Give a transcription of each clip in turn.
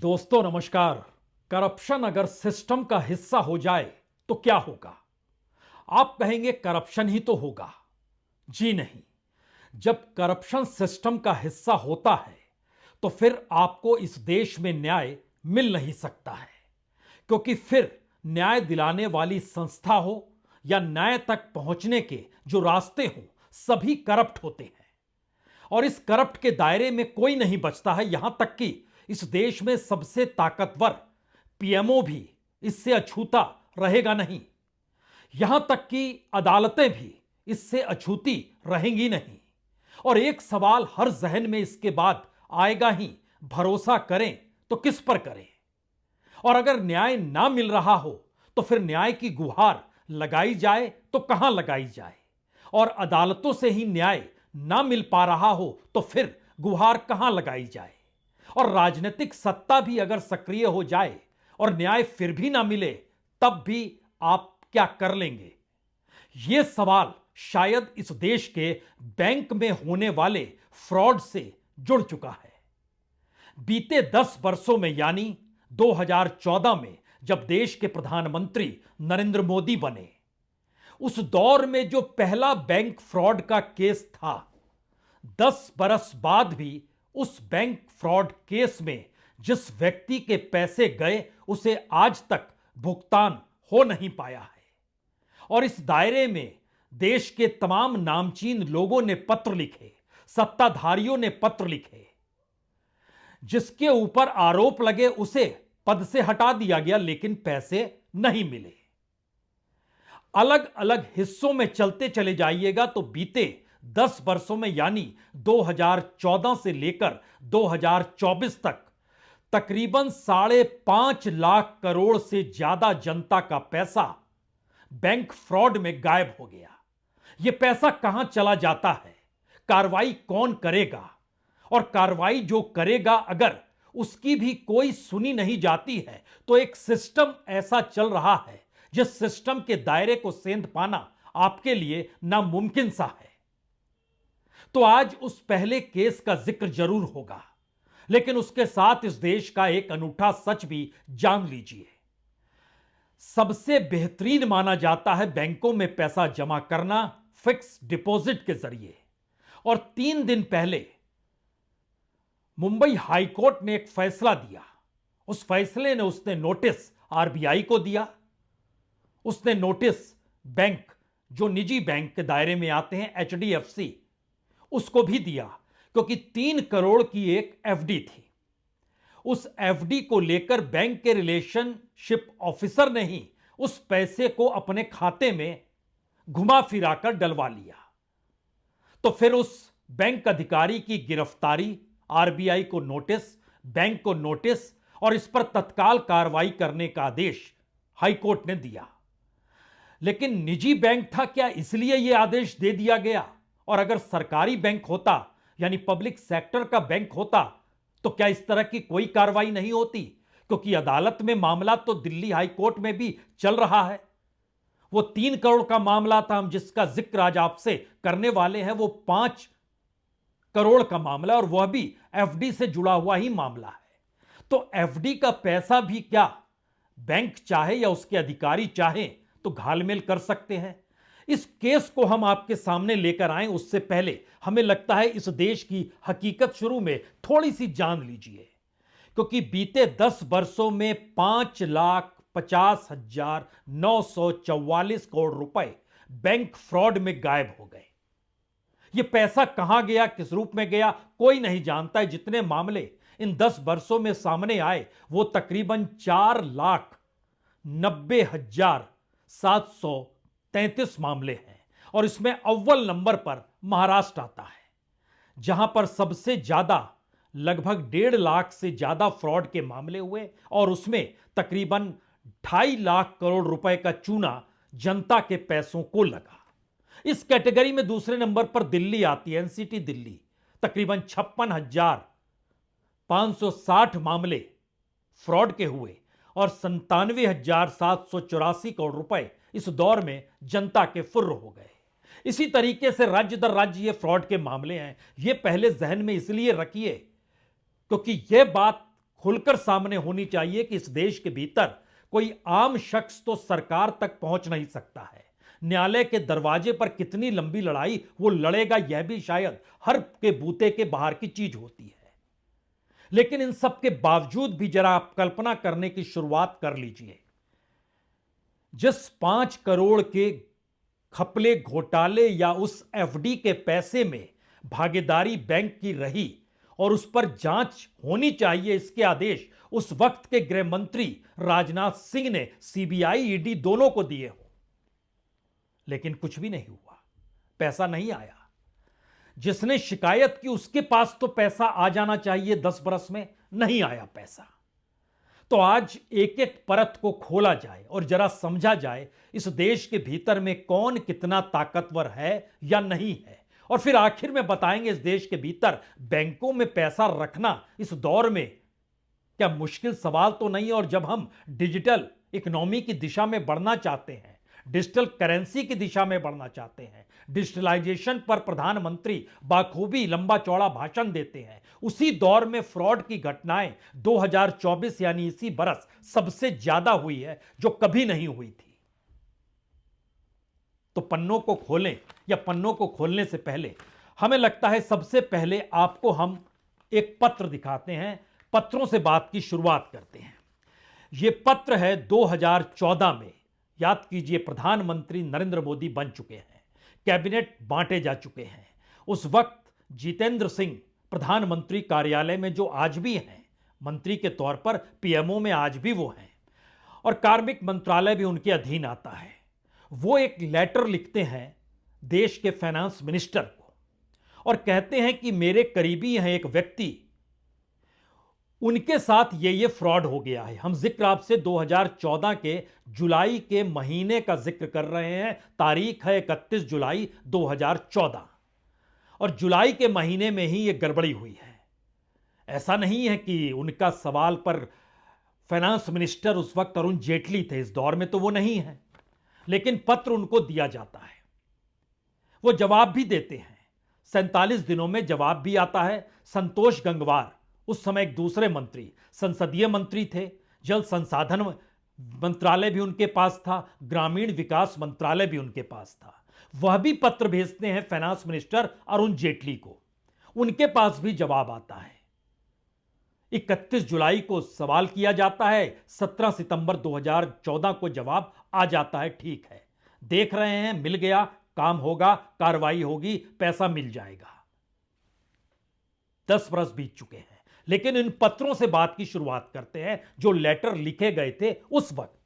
दोस्तों नमस्कार। करप्शन अगर सिस्टम का हिस्सा हो जाए तो क्या होगा? आप कहेंगे करप्शन ही तो होगा। जी नहीं। जब करप्शन सिस्टम का हिस्सा होता है तो फिर आपको इस देश में न्याय मिल नहीं सकता है, क्योंकि फिर न्याय दिलाने वाली संस्था हो या न्याय तक पहुंचने के जो रास्ते हों, सभी करप्ट होते हैं। और इस करप्ट के दायरे में कोई नहीं बचता है। यहां तक कि इस देश में सबसे ताकतवर पीएमओ भी इससे अछूता रहेगा नहीं। यहां तक कि अदालतें भी इससे अछूती रहेंगी नहीं। और एक सवाल हर जहन में इसके बाद आएगा ही, भरोसा करें तो किस पर करें? और अगर न्याय ना मिल रहा हो तो फिर न्याय की गुहार लगाई जाए तो कहां लगाई जाए? और अदालतों से ही न्याय ना मिल पा रहा हो तो फिर गुहार कहां लगाई जाए? और राजनीतिक सत्ता भी अगर सक्रिय हो जाए और न्याय फिर भी ना मिले, तब भी आप क्या कर लेंगे? यह सवाल शायद इस देश के बैंक में होने वाले फ्रॉड से जुड़ चुका है। बीते 10 वर्षों में, यानी 2014 में जब देश के प्रधानमंत्री नरेंद्र मोदी बने, उस दौर में जो पहला बैंक फ्रॉड का केस था, 10 बरस बाद भी उस बैंक फ्रॉड केस में जिस व्यक्ति के पैसे गए उसे आज तक भुगतान हो नहीं पाया है। और इस दायरे में देश के तमाम नामचीन लोगों ने पत्र लिखे, सत्ताधारियों ने पत्र लिखे। जिसके ऊपर आरोप लगे उसे पद से हटा दिया गया, लेकिन पैसे नहीं मिले। अलग अलग हिस्सों में चलते चले जाइएगा तो बीते 10 वर्षों में, यानी 2014 से लेकर 2024 तक, तकरीबन 5.5 लाख करोड़ से ज्यादा जनता का पैसा बैंक फ्रॉड में गायब हो गया। यह पैसा कहां चला जाता है? कार्रवाई कौन करेगा? और कार्रवाई जो करेगा, अगर उसकी भी कोई सुनी नहीं जाती है तो एक सिस्टम ऐसा चल रहा है जिस सिस्टम के दायरे को सेंध पाना आपके लिए नामुमकिन सा है। तो आज उस पहले केस का जिक्र जरूर होगा, लेकिन उसके साथ इस देश का एक अनूठा सच भी जान लीजिए। सबसे बेहतरीन माना जाता है बैंकों में पैसा जमा करना फिक्स डिपॉजिट के जरिए। और 3 दिन पहले मुंबई हाईकोर्ट ने एक फैसला दिया। उस फैसले ने उसने नोटिस आरबीआई को दिया, उसने नोटिस बैंक जो निजी बैंक के दायरे में आते हैं, एचडीएफसी, उसको भी दिया, क्योंकि 3 करोड़ की एक एफडी थी। उस एफडी को लेकर बैंक के रिलेशनशिप ऑफिसर ने ही उस पैसे को अपने खाते में घुमा फिराकर डलवा लिया। तो फिर उस बैंक अधिकारी की गिरफ्तारी, आरबीआई को नोटिस, बैंक को नोटिस, और इस पर तत्काल कार्रवाई करने का आदेश हाईकोर्ट ने दिया। लेकिन निजी बैंक था क्या, इसलिए यह आदेश दे दिया गया? और अगर सरकारी बैंक होता, यानी पब्लिक सेक्टर का बैंक होता, तो क्या इस तरह की कोई कार्रवाई नहीं होती? क्योंकि अदालत में मामला तो दिल्ली हाई कोर्ट में भी चल रहा है। वो 3 करोड़ का मामला था, हम जिसका जिक्र आज आपसे करने वाले हैं वो 5 करोड़ का मामला, और वह भी एफडी से जुड़ा हुआ ही मामला है। तो एफडी का पैसा भी क्या बैंक चाहे या उसके अधिकारी चाहे तो घालमेल कर सकते हैं? इस केस को हम आपके सामने लेकर आए उससे पहले हमें लगता है इस देश की हकीकत शुरू में थोड़ी सी जान लीजिए। क्योंकि बीते 10 वर्षों में 5,50,944 करोड़ रुपए बैंक फ्रॉड में गायब हो गए। यह पैसा कहां गया, किस रूप में गया, कोई नहीं जानता है। जितने मामले इन 10 वर्षों में सामने आए वो तकरीबन 4,90,733 मामले हैं। और इसमें अव्वल नंबर पर महाराष्ट्र आता है, जहां पर सबसे ज्यादा लगभग 1.5 लाख से ज्यादा फ्रॉड के मामले हुए, और उसमें तकरीबन 2.5 लाख करोड़ रुपए का चूना जनता के पैसों को लगा। इस कैटेगरी में दूसरे नंबर पर दिल्ली आती है, एनसीटी दिल्ली। तकरीबन 56,560 मामले फ्रॉड के हुए और 97,784 करोड़ रुपए इस दौर में जनता के फुर्र हो गए। इसी तरीके से राज्य दर राज्य ये फ्रॉड के मामले हैं। ये पहले जहन में इसलिए रखिए क्योंकि यह बात खुलकर सामने होनी चाहिए कि इस देश के भीतर कोई आम शख्स तो सरकार तक पहुंच नहीं सकता है। न्यायालय के दरवाजे पर कितनी लंबी लड़ाई वो लड़ेगा, यह भी शायद हर के बूते के बाहर की चीज होती है। लेकिन इन सब के बावजूद भी जरा आप कल्पना करने की शुरुआत कर लीजिए। जिस 5 करोड़ के खपले घोटाले या उस एफडी के पैसे में भागीदारी बैंक की रही और उस पर जांच होनी चाहिए, इसके आदेश उस वक्त के गृह मंत्री राजनाथ सिंह ने सीबीआई ईडी दोनों को दिए हो, लेकिन कुछ भी नहीं हुआ, पैसा नहीं आया। जिसने शिकायत की उसके पास तो पैसा आ जाना चाहिए 10 बरस में, नहीं आया पैसा। तो आज एक एक परत को खोला जाए और जरा समझा जाए इस देश के भीतर में कौन कितना ताकतवर है या नहीं है, और फिर आखिर में बताएंगे इस देश के भीतर बैंकों में पैसा रखना इस दौर में क्या मुश्किल सवाल तो नहीं। और जब हम डिजिटल इकोनॉमी की दिशा में बढ़ना चाहते हैं, डिजिटल करेंसी की दिशा में बढ़ना चाहते हैं, डिजिटलाइजेशन पर प्रधानमंत्री बाखूबी लंबा चौड़ा भाषण देते हैं, उसी दौर में फ्रॉड की घटनाएं 2024 यानी इसी बरस सबसे ज्यादा हुई है जो कभी नहीं हुई थी। तो पन्नों को खोलें या पन्नों को खोलने से पहले हमें लगता है सबसे पहले आपको हम एक पत्र दिखाते हैं, पत्रों से बात की शुरुआत करते हैं। यह पत्र है 2014 में, याद कीजिए प्रधानमंत्री नरेंद्र मोदी बन चुके हैं, कैबिनेट बांटे जा चुके हैं। उस वक्त जितेंद्र सिंह प्रधानमंत्री कार्यालय में जो आज भी हैं मंत्री के तौर पर, पीएमओ में आज भी वो हैं, और कार्मिक मंत्रालय भी उनके अधीन आता है। वो एक लेटर लिखते हैं देश के फाइनेंस मिनिस्टर को और कहते हैं कि मेरे करीबी हैं एक व्यक्ति, उनके साथ ये फ्रॉड हो गया है। हम जिक्र आपसे 2014 के जुलाई के महीने का जिक्र कर रहे हैं, तारीख है 31 जुलाई 2014, और जुलाई के महीने में ही ये गड़बड़ी हुई है। ऐसा नहीं है कि उनका सवाल पर फाइनेंस मिनिस्टर उस वक्त अरुण जेटली थे, इस दौर में तो वो नहीं है, लेकिन पत्र उनको दिया जाता है, वो जवाब भी देते हैं। 47 दिनों में जवाब भी आता है। संतोष गंगवार उस समय एक दूसरे मंत्री, संसदीय मंत्री थे, जल संसाधन मंत्रालय भी उनके पास था, ग्रामीण विकास मंत्रालय भी उनके पास था। वह भी पत्र भेजते हैं फाइनेंस मिनिस्टर अरुण जेटली को, उनके पास भी जवाब आता है। 31 जुलाई को सवाल किया जाता है, 17 सितंबर 2014 को जवाब आ जाता है, ठीक है देख रहे हैं, मिल गया, काम होगा, कार्रवाई होगी, पैसा मिल जाएगा। 10 बरस बीत चुके हैं, लेकिन इन पत्रों से बात की शुरुआत करते हैं जो लेटर लिखे गए थे उस वक्त।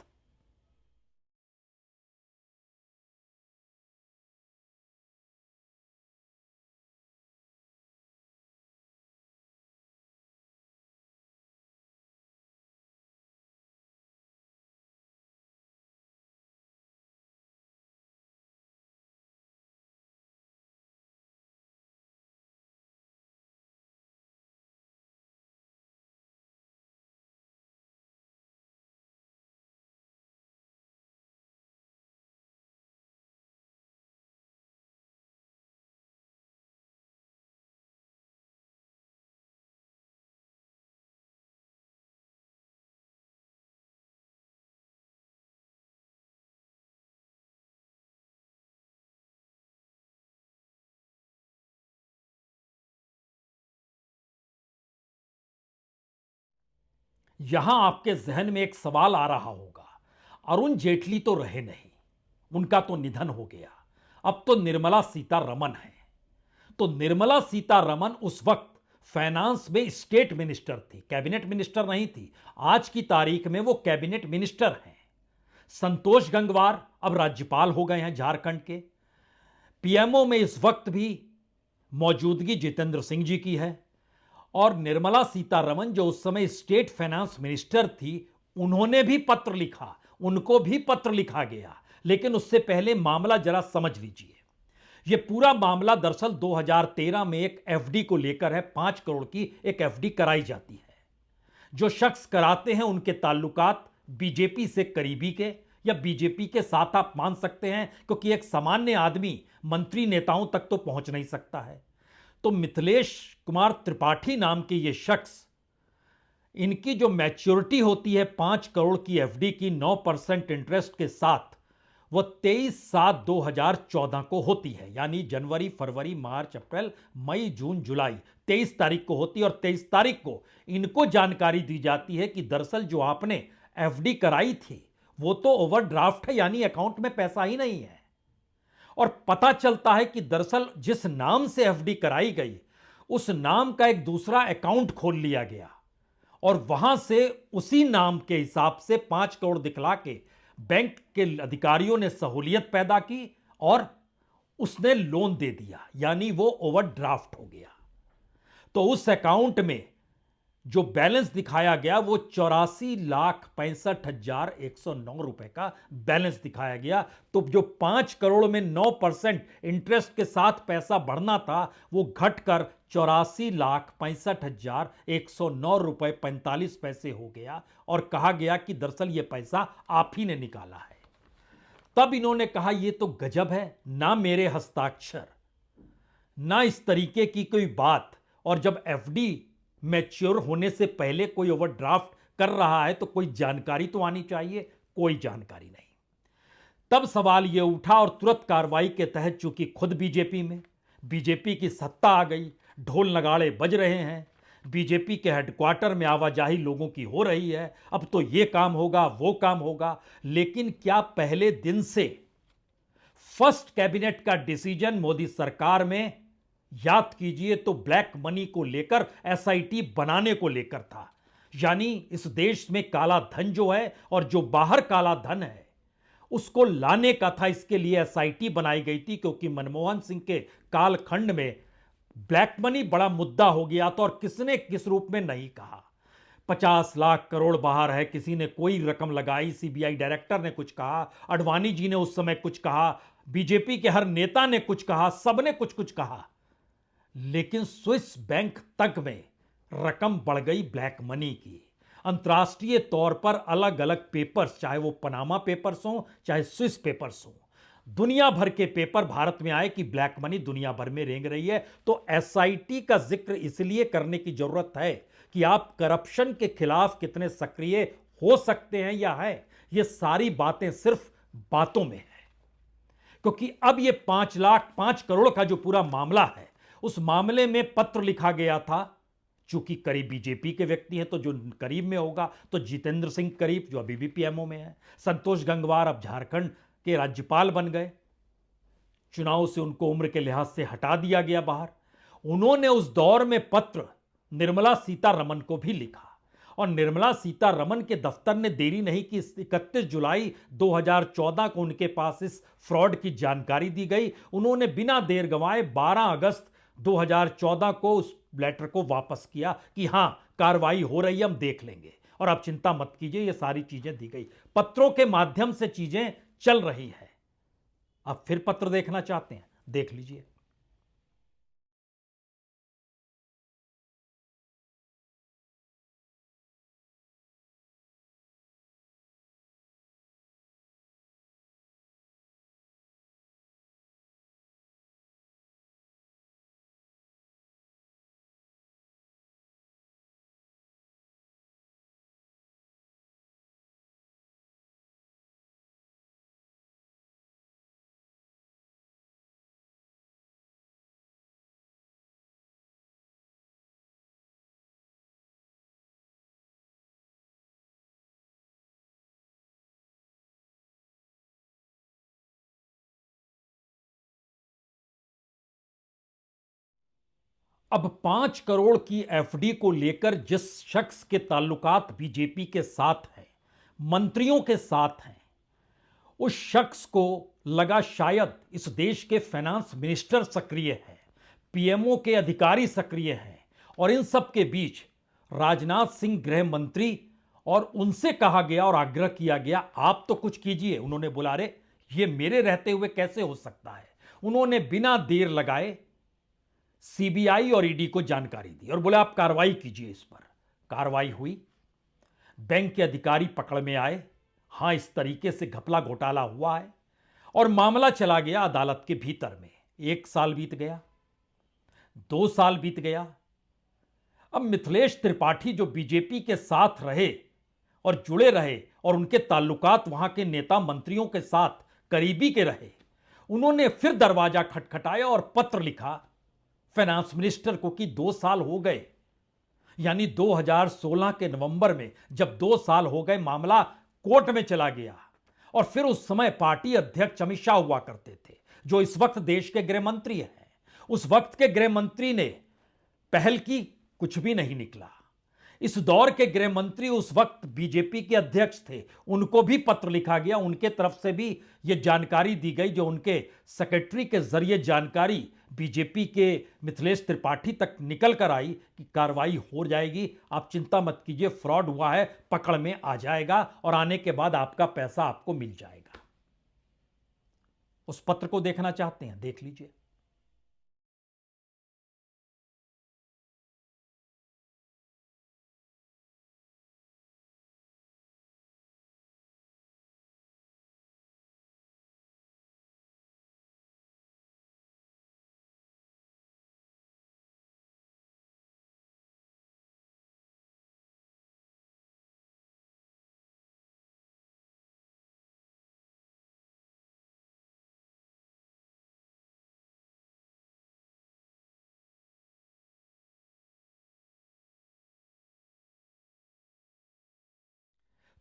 यहां आपके जहन में एक सवाल आ रहा होगा, अरुण जेटली तो रहे नहीं, उनका तो निधन हो गया, अब तो निर्मला सीतारमण है। तो निर्मला सीतारमण उस वक्त फाइनेंस में स्टेट मिनिस्टर थी, कैबिनेट मिनिस्टर नहीं थी। आज की तारीख में वो कैबिनेट मिनिस्टर हैं। संतोष गंगवार अब राज्यपाल हो गए हैं झारखंड के। पीएमओ में इस वक्त भी मौजूदगी जितेंद्र सिंह जी की है, और निर्मला सीतारमण जो उस समय स्टेट फाइनेंस मिनिस्टर थी, उन्होंने भी पत्र लिखा, उनको भी पत्र लिखा गया। लेकिन उससे पहले मामला जरा समझ लीजिए। यह पूरा मामला दरअसल 2013 में एक एफडी को लेकर है, 5 करोड़ की एक एफडी कराई जाती है। जो शख्स कराते हैं उनके ताल्लुकात बीजेपी से करीबी के या बीजेपी के साथ आप मान सकते हैं, क्योंकि एक सामान्य आदमी मंत्री नेताओं तक तो पहुंच नहीं सकता है। तो मिथिलेश कुमार त्रिपाठी नाम के ये शख्स इनकी जो मैच्योरिटी होती है 5 करोड़ की एफडी की 9% इंटरेस्ट के साथ, वो 23/7/2014 को होती है। यानी जनवरी, फरवरी, मार्च, अप्रैल, मई, जून, जुलाई, 23 तारीख को होती है। और 23 तारीख को इनको जानकारी दी जाती है कि दरअसल जो आपने एफडी कराई थी वो तो ओवरड्राफ्ट है, यानी अकाउंट में पैसा ही नहीं है। और पता चलता है कि दरअसल जिस नाम से एफडी कराई गई उस नाम का एक दूसरा अकाउंट खोल लिया गया और वहां से उसी नाम के हिसाब से 5 करोड़ दिखला के बैंक के अधिकारियों ने सहूलियत पैदा की और उसने लोन दे दिया, यानी वो ओवरड्राफ्ट हो गया। तो उस अकाउंट में जो बैलेंस दिखाया गया वो 84,65,109 रुपए का बैलेंस दिखाया गया। तो जो 5 करोड़ में 9% इंटरेस्ट के साथ पैसा बढ़ना था वो घटकर 84,65,109 रुपए 45 पैसे हो गया और कहा गया कि दरअसल ये पैसा आप ही ने निकाला है। तब इन्होंने कहा ये तो गजब है, ना मेरे हस्ताक्षर, ना इस तरीके की कोई बात। और जब एफडी मैच्योर होने से पहले कोई ओवरड्राफ्ट कर रहा है तो कोई जानकारी तो आनी चाहिए, कोई जानकारी नहीं। तब सवाल यह उठा और तुरंत कार्रवाई के तहत, चूंकि खुद बीजेपी की सत्ता आ गई, ढोल नगाड़े बज रहे हैं, बीजेपी के हेडक्वार्टर में आवाजाही लोगों की हो रही है, अब तो यह काम होगा वो काम होगा। लेकिन क्या पहले दिन से फर्स्ट कैबिनेट का डिसीजन मोदी सरकार में, याद कीजिए, तो ब्लैक मनी को लेकर, एसआईटी बनाने को लेकर था। यानी इस देश में काला धन जो है और जो बाहर काला धन है उसको लाने का था। इसके लिए एसआईटी बनाई गई थी क्योंकि मनमोहन सिंह के कालखंड में ब्लैक मनी बड़ा मुद्दा हो गया था और किसने किस रूप में नहीं कहा। 50 लाख करोड़ बाहर है, किसी ने कोई रकम लगाई, सीबीआई डायरेक्टर ने कुछ कहा, अडवाणी जी ने उस समय कुछ कहा, बीजेपी के हर नेता ने कुछ कहा, सबने कुछ कुछ कहा। लेकिन स्विस बैंक तक में रकम बढ़ गई ब्लैक मनी की। अंतर्राष्ट्रीय तौर पर अलग अलग पेपर्स, चाहे वो पनामा पेपर्स हों चाहे स्विस पेपर्स हों, दुनिया भर के पेपर भारत में आए कि ब्लैक मनी दुनिया भर में रेंग रही है। तो एसआईटी का जिक्र इसलिए करने की जरूरत है कि आप करप्शन के खिलाफ कितने सक्रिय हो सकते हैं या है, ये सारी बातें सिर्फ बातों में है। क्योंकि अब ये 5 करोड़ का जो पूरा मामला है, उस मामले में पत्र लिखा गया था। चूंकि करीब बीजेपी के व्यक्ति हैं तो जो करीब में होगा, तो जितेंद्र सिंह करीब जो अभी भी पीएमओ में है, संतोष गंगवार अब झारखंड के राज्यपाल बन गए, चुनाव से उनको उम्र के लिहाज से हटा दिया गया बाहर। उन्होंने उस दौर में पत्र निर्मला सीतारमण को भी लिखा और निर्मला सीतारमण के दफ्तर ने देरी नहीं की। 31 जुलाई 2014 को उनके पास इस फ्रॉड की जानकारी दी गई। उन्होंने बिना देर गंवाए 12 अगस्त 2014 को उस लेटर को वापस किया कि हां, कार्रवाई हो रही है, हम देख लेंगे और आप चिंता मत कीजिए, ये सारी चीजें दी गई। पत्रों के माध्यम से चीजें चल रही है। आप फिर पत्र देखना चाहते हैं, देख लीजिए। अब 5 करोड़ की एफडी को लेकर जिस शख्स के ताल्लुकात बीजेपी के साथ हैं, मंत्रियों के साथ हैं, उस शख्स को लगा शायद इस देश के फाइनेंस मिनिस्टर सक्रिय हैं, पीएमओ के अधिकारी सक्रिय हैं और इन सब के बीच राजनाथ सिंह गृह मंत्री, और उनसे कहा गया और आग्रह किया गया आप तो कुछ कीजिए। उन्होंने बोला अरे ये मेरे रहते हुए कैसे हो सकता है। उन्होंने बिना देर लगाए सीबीआई और ईडी को जानकारी दी और बोले आप कार्रवाई कीजिए इस पर। कार्रवाई हुई, बैंक के अधिकारी पकड़ में आए, हां इस तरीके से घपला घोटाला हुआ है, और मामला चला गया अदालत के भीतर में। 1 साल बीत गया, 2 साल बीत गया। अब मिथिलेश त्रिपाठी जो बीजेपी के साथ रहे और जुड़े रहे और उनके ताल्लुकात वहां के नेता मंत्रियों के साथ करीबी के रहे, उन्होंने फिर दरवाजा खटखटाया और पत्र लिखा फाइनेंस मिनिस्टर को कि 2 साल हो गए, यानी 2016 के नवंबर में जब 2 साल हो गए, मामला कोर्ट में चला गया। और फिर उस समय पार्टी अध्यक्ष अमित शाह हुआ करते थे, जो इस वक्त देश के गृह मंत्री हैं। उस वक्त के गृह मंत्री ने पहल की, कुछ भी नहीं निकला। इस दौर के गृह मंत्री उस वक्त बीजेपी के अध्यक्ष थे, उनको भी पत्र लिखा गया, उनके तरफ से भी यह जानकारी दी गई, जो उनके सेक्रेटरी के जरिए जानकारी बीजेपी के मिथिलेश त्रिपाठी तक निकल कर आई कि कार्रवाई हो जाएगी, आप चिंता मत कीजिए, फ्रॉड हुआ है, पकड़ में आ जाएगा और आने के बाद आपका पैसा आपको मिल जाएगा। उस पत्र को देखना चाहते हैं, देख लीजिए।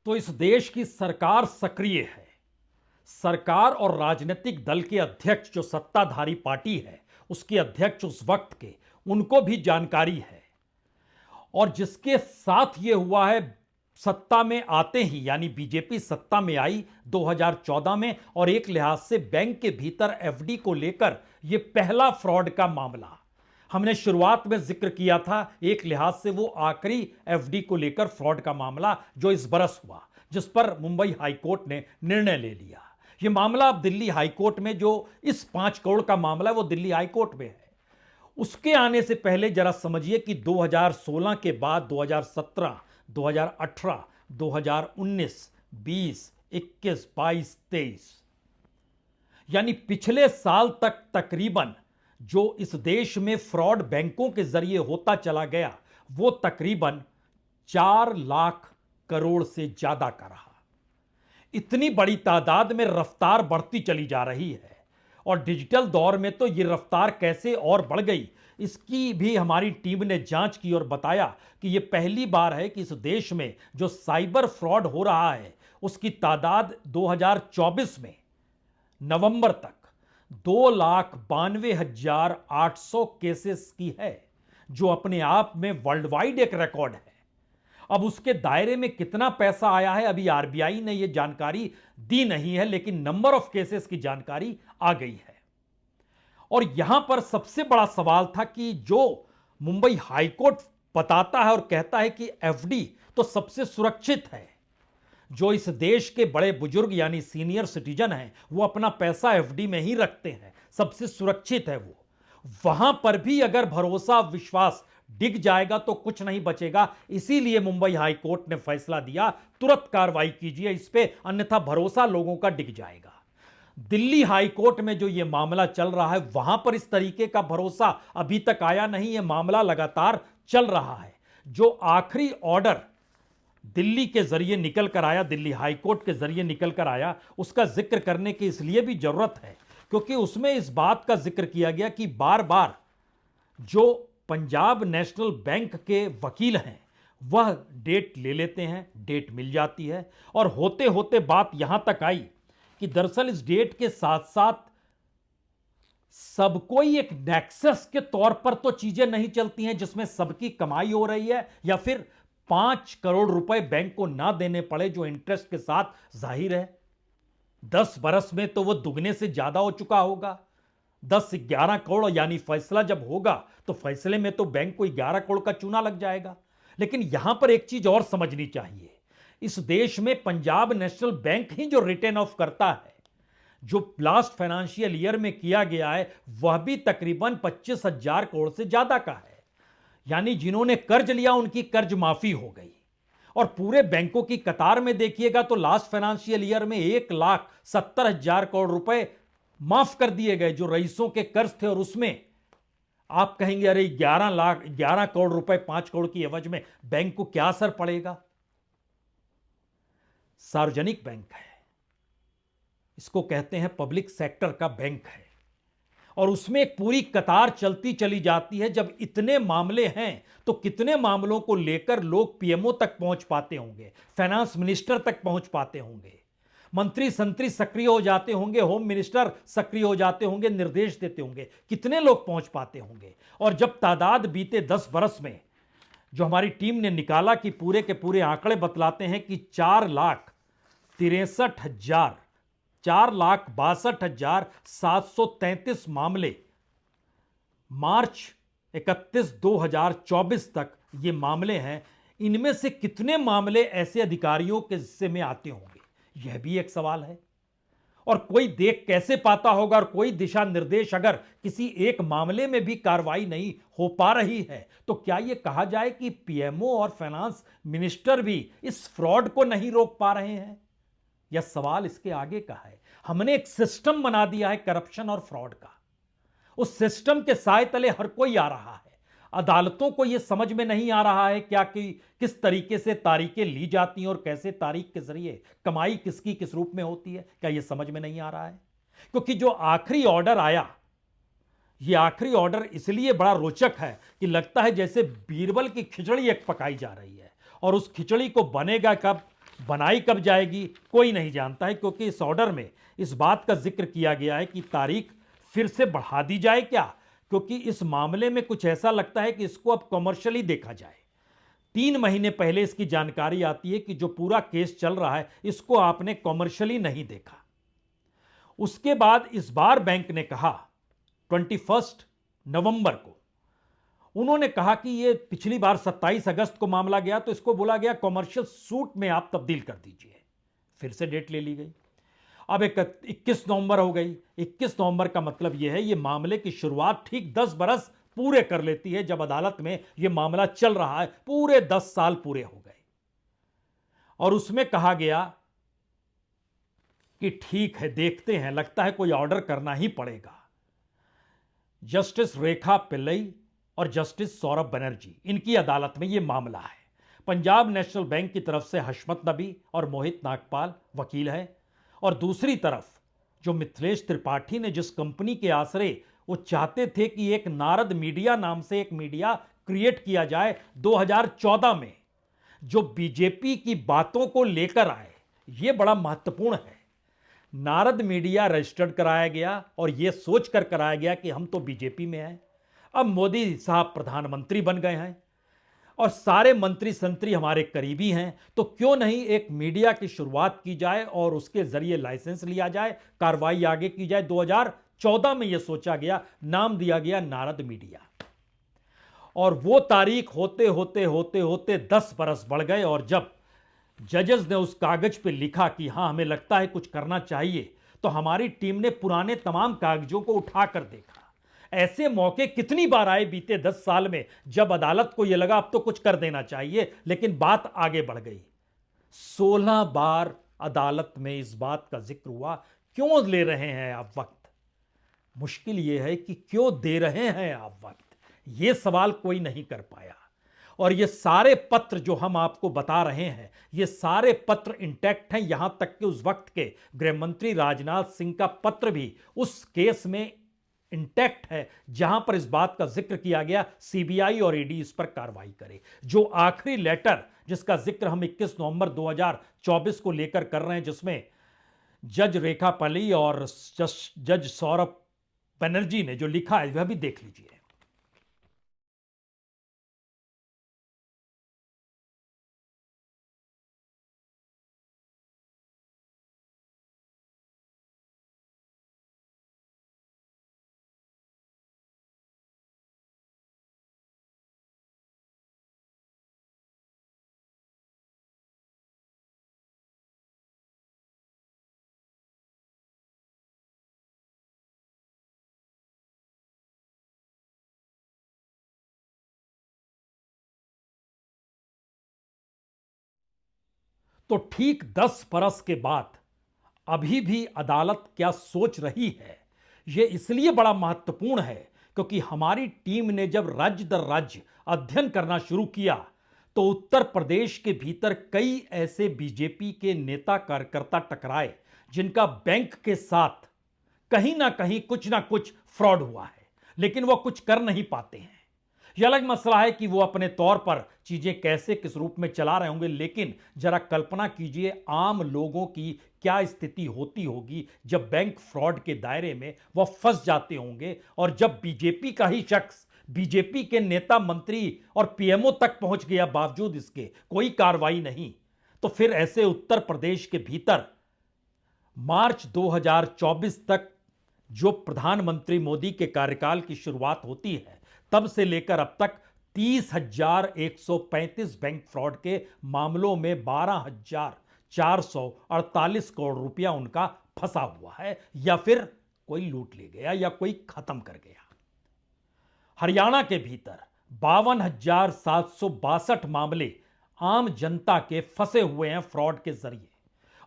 तो इस देश की सरकार सक्रिय है। सरकार और राजनीतिक दल के अध्यक्ष, जो सत्ताधारी पार्टी है, उसके अध्यक्ष उस वक्त के, उनको भी जानकारी है। और जिसके साथ ये हुआ है, सत्ता में आते ही, यानी बीजेपी सत्ता में आई 2014 में, और एक लिहाज से बैंक के भीतर एफडी को लेकर यह पहला फ्रॉड का मामला। हमने शुरुआत में जिक्र किया था, एक लिहाज से वो आखिरी एफडी को लेकर फ्रॉड का मामला जो इस बरस हुआ, जिस पर मुंबई हाईकोर्ट ने निर्णय ले लिया। यह मामला अब दिल्ली हाईकोर्ट में, जो इस 5 करोड़ का मामला है, वो दिल्ली हाईकोर्ट में है। उसके आने से पहले जरा समझिए कि 2016 के बाद 2017, 2018, 2019, 20, 21, 22, 23, यानी पिछले साल तक तकरीबन जो इस देश में फ्रॉड बैंकों के जरिए होता चला गया, वो तकरीबन 4 लाख करोड़ से ज्यादा का रहा। इतनी बड़ी तादाद में रफ्तार बढ़ती चली जा रही है, और डिजिटल दौर में तो ये रफ्तार कैसे और बढ़ गई, इसकी भी हमारी टीम ने जांच की और बताया कि यह पहली बार है कि इस देश में जो साइबर फ्रॉड हो रहा है, उसकी तादाद 2024 में नवंबर तक 2,92,800 केसेस की है, जो अपने आप में वर्ल्ड वाइड एक रिकॉर्ड है। अब उसके दायरे में कितना पैसा आया है, अभी आरबीआई ने यह जानकारी दी नहीं है, लेकिन नंबर ऑफ केसेस की जानकारी आ गई है। और यहां पर सबसे बड़ा सवाल था कि जो मुंबई हाईकोर्ट बताता है और कहता है कि एफडी तो सबसे सुरक्षित है, जो इस देश के बड़े बुजुर्ग यानी सीनियर सिटीजन हैं, वो अपना पैसा एफडी में ही रखते हैं, सबसे सुरक्षित है वो। वहां पर भी अगर भरोसा विश्वास डिग जाएगा तो कुछ नहीं बचेगा। इसीलिए मुंबई हाईकोर्ट ने फैसला दिया, तुरंत कार्रवाई कीजिए इस पे, अन्यथा भरोसा लोगों का डिग जाएगा। दिल्ली हाईकोर्ट में जो यह मामला चल रहा है, वहां पर इस तरीके का भरोसा अभी तक आया नहीं। यह मामला लगातार चल रहा है। जो आखिरी ऑर्डर दिल्ली के जरिए निकल कर आया, दिल्ली हाईकोर्ट के जरिए निकल कर आया, उसका जिक्र करने की इसलिए भी जरूरत है क्योंकि उसमें इस बात का जिक्र किया गया कि बार बार जो पंजाब नेशनल बैंक के वकील हैं, वह डेट ले लेते हैं, डेट मिल जाती है, और होते होते बात यहां तक आई कि दरअसल इस डेट के साथ साथ सबको ही एक नेक्सस के तौर पर तो चीजें नहीं चलती हैं जिसमें सबकी कमाई हो रही है, या फिर 5 करोड़ रुपए बैंक को ना देने पड़े, जो इंटरेस्ट के साथ जाहिर है 10 बरस में तो वो दुगने से ज्यादा हो चुका होगा। 10-11 करोड़, यानी फैसला जब होगा तो फैसले में तो बैंक को 11 करोड़ का चूना लग जाएगा। लेकिन यहां पर एक चीज और समझनी चाहिए, इस देश में पंजाब नेशनल बैंक ही जो रिटर्न ऑफ करता है, जो लास्ट फाइनेंशियल ईयर में किया गया है, वह भी तकरीबन 25,000 करोड़ से ज्यादा का है। यानी जिन्होंने कर्ज लिया उनकी कर्ज माफी हो गई। और पूरे बैंकों की कतार में देखिएगा तो लास्ट फाइनेंशियल ईयर में 1,70,000 करोड़ रुपए माफ कर दिए गए जो रईसों के कर्ज थे, और उसमें आप कहेंगे अरे 11 करोड़ रुपए 5 करोड़ की एवज में बैंक को क्या असर पड़ेगा? सार्वजनिक बैंक है, इसको कहते हैं पब्लिक सेक्टर का बैंक है, और उसमें एक पूरी कतार चलती चली जाती है। जब इतने मामले हैं तो कितने मामलों को लेकर लोग पीएमओ तक पहुंच पाते होंगे, फाइनेंस मिनिस्टर तक पहुंच पाते होंगे, मंत्री संतरी सक्रिय हो जाते होंगे, होम मिनिस्टर सक्रिय हो जाते होंगे, निर्देश देते होंगे, कितने लोग पहुंच पाते होंगे। और जब तादाद बीते 10 बरस में जो हमारी टीम ने निकाला कि पूरे के पूरे आंकड़े बतलाते हैं कि 4,63,733 मामले मार्च 31, 2024 तक ये मामले हैं। इनमें से कितने मामले ऐसे अधिकारियों के हिस्से में आते होंगे, यह भी एक सवाल है। और कोई देख कैसे पाता होगा, और कोई दिशा निर्देश अगर किसी एक मामले में भी कार्रवाई नहीं हो पा रही है, तो क्या यह कहा जाए कि पीएमओ और फाइनेंस मिनिस्टर भी इस फ्रॉड को नहीं रोक पा रहे हैं? यह सवाल इसके आगे का है। हमने एक सिस्टम बना दिया है करप्शन और फ्रॉड का, उस सिस्टम के साए तले हर कोई आ रहा है। अदालतों को यह समझ में नहीं आ रहा है क्या कि किस तरीके से तारीखें ली जाती हैं और कैसे तारीख के जरिए कमाई किसकी किस रूप में होती है, क्या यह समझ में नहीं आ रहा है? क्योंकि जो आखिरी ऑर्डर आया, यह आखिरी ऑर्डर इसलिए बड़ा रोचक है कि लगता है जैसे बीरबल की खिचड़ी एक पकाई जा रही है, और उस खिचड़ी को बनेगा कब, बनाई कब जाएगी, कोई नहीं जानता है। क्योंकि इस ऑर्डर में इस बात का जिक्र किया गया है कि तारीख फिर से बढ़ा दी जाए क्या, क्योंकि इस मामले में कुछ ऐसा लगता है कि इसको अब कमर्शियली देखा जाए। 3 महीने पहले इसकी जानकारी आती है कि जो पूरा केस चल रहा है इसको आपने कमर्शियली नहीं देखा। उसके बाद इस बार बैंक ने कहा 21 नवंबर को, उन्होंने कहा कि ये पिछली बार 27 अगस्त को मामला गया तो इसको बोला गया कमर्शियल सूट में आप तब्दील कर दीजिए। फिर से डेट ले ली गई, अब 21 नवंबर हो गई। 21 नवंबर का मतलब यह है ये मामले की शुरुआत ठीक 10 बरस पूरे कर लेती है। जब अदालत में यह मामला चल रहा है, पूरे 10 साल पूरे हो गए। और उसमें कहा गया कि ठीक है, देखते हैं, लगता है कोई ऑर्डर करना ही पड़ेगा। जस्टिस रेखा पिल्लई और जस्टिस सौरभ बनर्जी, इनकी अदालत में यह मामला है। पंजाब नेशनल बैंक की तरफ से हशमत नबी और मोहित नागपाल वकील है, और दूसरी तरफ जो मिथिलेश त्रिपाठी ने जिस कंपनी के आसरे वो चाहते थे कि एक नारद मीडिया नाम से एक मीडिया क्रिएट किया जाए 2014 में, जो बीजेपी की बातों को लेकर आए, यह बड़ा महत्वपूर्ण है। नारद मीडिया रजिस्टर्ड कराया गया और यह सोचकर कराया गया कि हम तो बीजेपी में हैं, अब मोदी साहब प्रधानमंत्री बन गए हैं और सारे मंत्री संतरी हमारे करीबी हैं, तो क्यों नहीं एक मीडिया की शुरुआत की जाए और उसके जरिए लाइसेंस लिया जाए, कार्रवाई आगे की जाए। 2014 में यह सोचा गया, नाम दिया गया नारद मीडिया। और वो तारीख होते होते होते होते 10 बरस बढ़ गए, और जब जजेस ने उस कागज पे लिखा कि हां हमें लगता है कुछ करना चाहिए, तो हमारी टीम ने पुराने तमाम कागजों को उठाकर देखा। ऐसे मौके कितनी बार आए बीते 10 साल में जब अदालत को यह लगा अब तो कुछ कर देना चाहिए, लेकिन बात आगे बढ़ गई। 16 बार अदालत में इस बात का जिक्र हुआ, क्यों ले रहे हैं आप वक्त। मुश्किल यह है कि क्यों दे रहे हैं आप वक्त, यह सवाल कोई नहीं कर पाया। और ये सारे पत्र जो हम आपको बता रहे हैं, ये सारे पत्र इंटैक्ट हैं। यहां तक कि उस वक्त के गृह मंत्री राजनाथ सिंह का पत्र भी उस केस में इंटैक्ट है, जहां पर इस बात का जिक्र किया गया सीबीआई और ईडी इस पर कार्रवाई करे। जो आखिरी लेटर जिसका जिक्र हम 21 नवंबर 2024 को लेकर कर रहे हैं, जिसमें जज रेखा पली और जज सौरभ बनर्जी ने जो लिखा है, वह भी देख लीजिए। तो ठीक 10 बरस के बाद अभी भी अदालत क्या सोच रही है, यह इसलिए बड़ा महत्वपूर्ण है क्योंकि हमारी टीम ने जब राज्य दर राज्य अध्ययन करना शुरू किया तो उत्तर प्रदेश के भीतर कई ऐसे बीजेपी के नेता कार्यकर्ता टकराए जिनका बैंक के साथ कहीं ना कुछ फ्रॉड हुआ है, लेकिन वो कुछ कर नहीं पाते हैं। यह अलग मसला है कि वो अपने तौर पर चीजें कैसे किस रूप में चला रहे होंगे, लेकिन जरा कल्पना कीजिए आम लोगों की क्या स्थिति होती होगी जब बैंक फ्रॉड के दायरे में वो फंस जाते होंगे, और जब बीजेपी का ही शख्स बीजेपी के नेता मंत्री और पीएमओ तक पहुंच गया, बावजूद इसके कोई कार्रवाई नहीं, तो फिर ऐसे उत्तर प्रदेश के भीतर मार्च 2024 तक जो प्रधानमंत्री मोदी के कार्यकाल की शुरुआत होती है तब से लेकर अब तक 30,135 बैंक फ्रॉड के मामलों में 12,448 करोड़ रुपया उनका फंसा हुआ है, या फिर कोई लूट ले गया या कोई खत्म कर गया। हरियाणा के भीतर 52,762 मामले आम जनता के फंसे हुए हैं फ्रॉड के जरिए,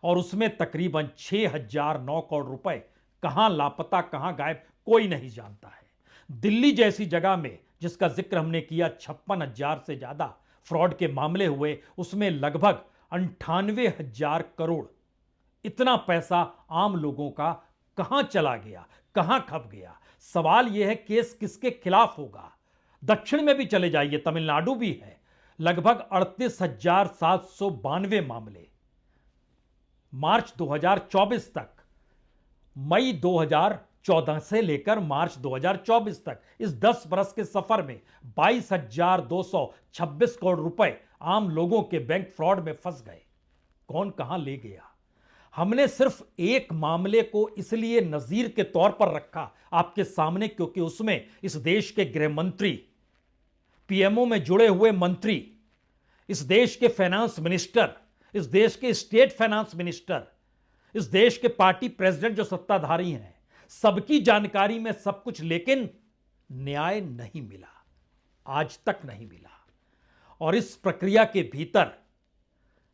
और उसमें तकरीबन 6,009 करोड़ रुपए कहां लापता कहां गायब कोई नहीं जानता है। दिल्ली जैसी जगह में जिसका जिक्र हमने किया 56,000 से ज्यादा फ्रॉड के मामले हुए, उसमें लगभग 98,000 करोड़, इतना पैसा आम लोगों का कहां चला गया, कहां खप गया। सवाल यह है केस किसके खिलाफ होगा। दक्षिण में भी चले जाइए, तमिलनाडु भी है, लगभग 38,792 मामले मार्च 2024 तक, मई 2014 से लेकर मार्च 2024 तक, इस 10 बरस के सफर में 22,226 करोड़ रुपए आम लोगों के बैंक फ्रॉड में फंस गए। कौन कहां ले गया। हमने सिर्फ एक मामले को इसलिए नजीर के तौर पर रखा आपके सामने क्योंकि उसमें इस देश के गृह मंत्री, पीएमओ में जुड़े हुए मंत्री, इस देश के फाइनेंस मिनिस्टर, इस देश के स्टेट फाइनेंस मिनिस्टर, इस देश के पार्टी प्रेसिडेंट जो सत्ताधारी हैं, सबकी जानकारी में सब कुछ, लेकिन न्याय नहीं मिला, आज तक नहीं मिला। और इस प्रक्रिया के भीतर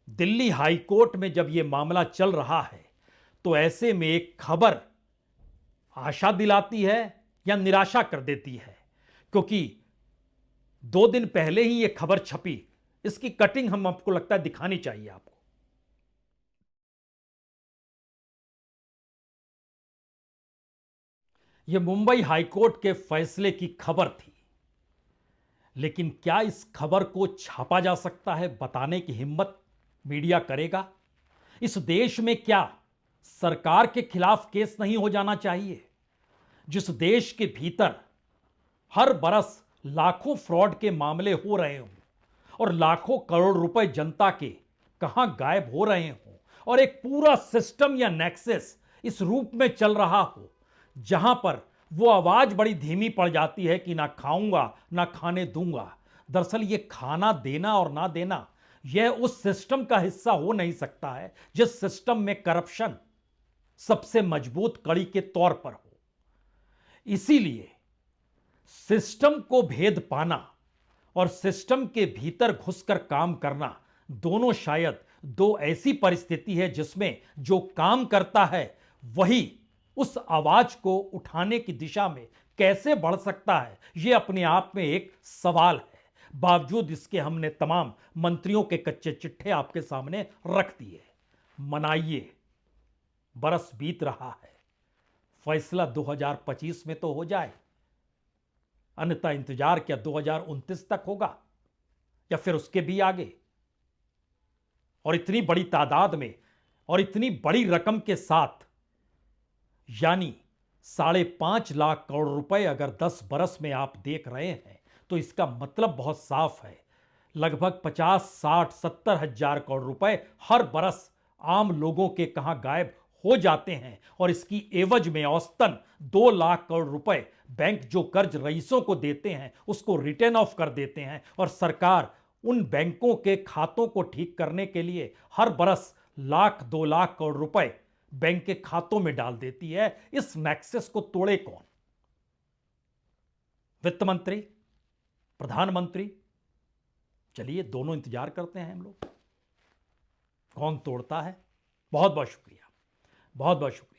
दिल्ली हाई कोर्ट में जब यह मामला चल रहा है तो ऐसे में एक खबर आशा दिलाती है या निराशा कर देती है, क्योंकि 2 दिन पहले ही यह खबर छपी। इसकी कटिंग हम आपको लगता है दिखानी चाहिए आपको। यह मुंबई हाईकोर्ट के फैसले की खबर थी, लेकिन क्या इस खबर को छापा जा सकता है, बताने की हिम्मत मीडिया करेगा। इस देश में क्या सरकार के खिलाफ केस नहीं हो जाना चाहिए। जिस देश के भीतर हर बरस लाखों फ्रॉड के मामले हो रहे हों और लाखों करोड़ रुपए जनता के कहां गायब हो रहे हों, और एक पूरा सिस्टम या नेक्सस इस रूप में चल रहा हो जहां पर वो आवाज बड़ी धीमी पड़ जाती है कि ना खाऊंगा ना खाने दूंगा। दरअसल ये खाना देना और ना देना यह उस सिस्टम का हिस्सा हो नहीं सकता है जिस सिस्टम में करप्शन सबसे मजबूत कड़ी के तौर पर हो। इसीलिए सिस्टम को भेद पाना और सिस्टम के भीतर घुसकर काम करना, दोनों शायद दो ऐसी परिस्थिति है जिसमें जो काम करता है वही उस आवाज को उठाने की दिशा में कैसे बढ़ सकता है, यह अपने आप में एक सवाल है। बावजूद इसके हमने तमाम मंत्रियों के कच्चे चिट्ठे आपके सामने रख दिए। मनाइए, बरस बीत रहा है, फैसला 2025 में तो हो जाए, अन्यथा इंतजार क्या 2029 तक होगा या फिर उसके भी आगे। और इतनी बड़ी तादाद में और इतनी बड़ी रकम के साथ, यानी 5.5 लाख करोड़ रुपए अगर 10 बरस में आप देख रहे हैं तो इसका मतलब बहुत साफ है, लगभग 50, 60, 70 हजार करोड़ रुपए हर बरस आम लोगों के कहां गायब हो जाते हैं। और इसकी एवज में औसतन 2 लाख करोड़ रुपए बैंक जो कर्ज रईसों को देते हैं उसको रिटर्न ऑफ कर देते हैं, और सरकार उन बैंकों के खातों को ठीक करने के लिए हर बरस लाख 2 लाख करोड़ रुपए बैंक के खातों में डाल देती है। इस नेक्सस को तोड़े कौन? वित्त मंत्री, प्रधानमंत्री? चलिए दोनों इंतजार करते हैं हम लोग, कौन तोड़ता है। बहुत बहुत शुक्रिया, बहुत बहुत शुक्रिया।